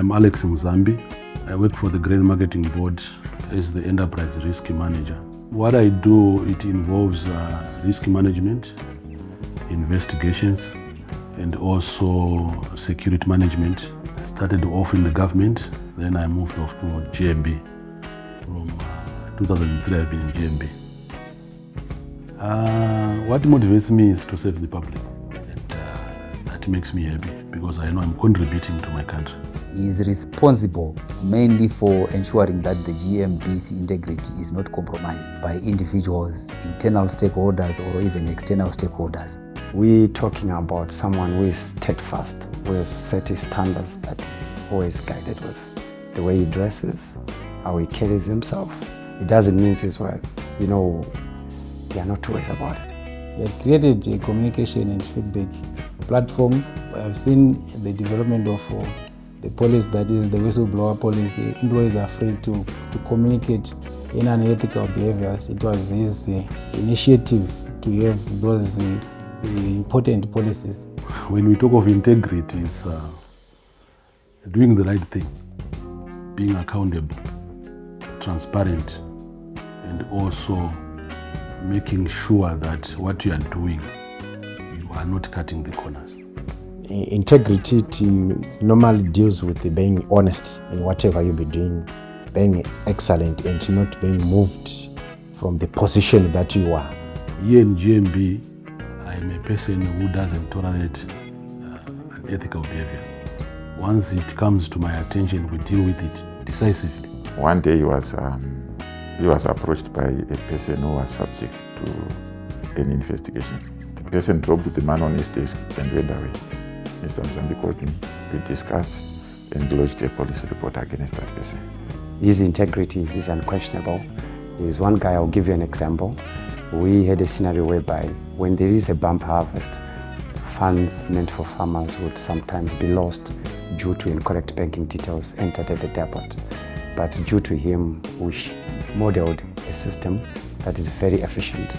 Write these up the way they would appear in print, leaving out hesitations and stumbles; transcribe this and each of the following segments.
I'm Alex Muzambi. I work for the Grain Marketing Board as the Enterprise Risk Manager. What I do, it involves risk management, investigations, and also security management. I started off in the government, then I moved off to GMB. From 2003, I've been in GMB. What motivates me is to serve the public. And that makes me happy because I know I'm contributing to my country. He is responsible mainly for ensuring that the GMBs integrity is not compromised by individuals, internal stakeholders, or even external stakeholders. We're talking about someone who is steadfast, who has set his standards, that is always guided with the way he dresses, how he carries himself. It doesn't mince his words. You know, they are not two ways about it. He has created a communication and feedback platform. I've seen the development of the policy, that is the whistleblower policy. The employees are free to communicate in unethical behaviors. It was his initiative to have those important policies. When we talk of integrity, it's doing the right thing, being accountable, transparent, and also making sure that what you are doing, you are not cutting the corners. Integrity normally deals with being honest in whatever you be doing, being excellent and not being moved from the position that you are. Here in GMB, I'm a person who doesn't tolerate unethical behavior. Once it comes to my attention, we deal with it decisively. One day he was approached by a person who was subject to an investigation. The person dropped the man on his desk and went away. Mr. Muzambi called me. We discussed and lodged a police report against that person. His integrity is unquestionable. There's one guy, I'll give you an example. We had a scenario whereby when there is a bumper harvest, funds meant for farmers would sometimes be lost due to incorrect banking details entered at the depot. But due to him, we modeled a system that is very efficient,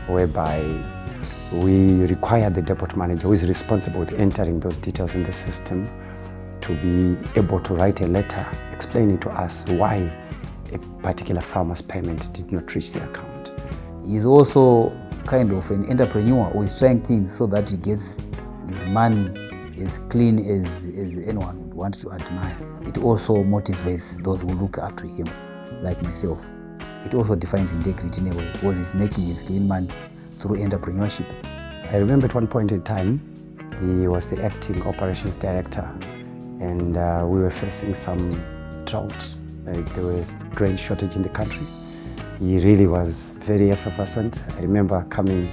whereby we require the depot manager, who is responsible with entering those details in the system, to be able to write a letter explaining to us why a particular farmer's payment did not reach the account. He's also kind of an entrepreneur who is trying things so that he gets his money as clean as anyone would want to admire. It also motivates those who look up to him, like myself. It also defines integrity in a way, because he's making his clean money through entrepreneurship. I remember at one point in time, he was the acting operations director, and we were facing some drought. Like there was grain shortage in the country. He really was very effervescent. I remember coming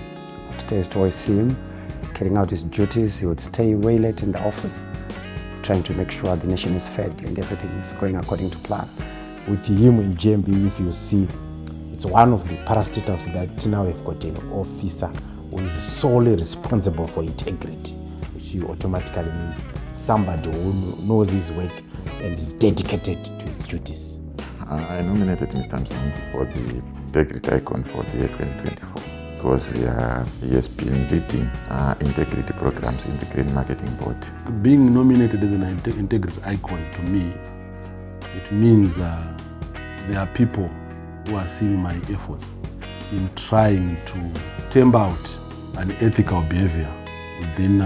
upstairs to always see him, carrying out his duties. He would stay way late in the office, trying to make sure the nation is fed and everything is going according to plan. With him in GMB, if you see, it's one of the parastatals that now have got an officer who is solely responsible for integrity, which automatically means somebody who knows his work and is dedicated to his duties. I nominated Mr. Muzambi for the Integrity Icon for the year 2024 because he has been leading integrity programs in the Grain Marketing Board. Being nominated as an integrity icon, to me, it means there are people who are seeing my efforts in trying to stamp out unethical behavior within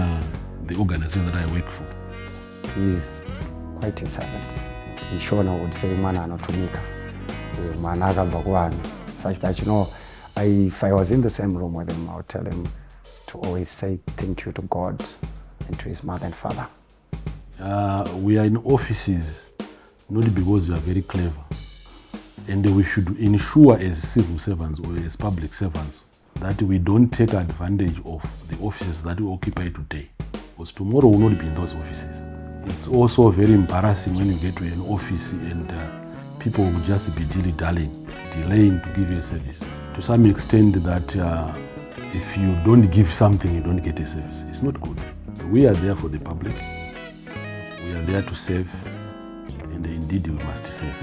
the organization that I work for. He's quite a servant. Shona would say, "Mana anatumika, mana akabva kuvanhu," such that, you know, if I was in the same room with him, I would tell him to always say thank you to God and to his mother and father. We are in offices not because we are very clever, and we should ensure as civil servants or as public servants that we don't take advantage of the offices that we occupy today, because tomorrow we will not be in those offices. It's also very embarrassing when you get to an office and people will just be dilly-dallying, delaying to give you a service. To some extent that if you don't give something, you don't get a service. It's not good. We are there for the public. We are there to serve, and indeed we must serve.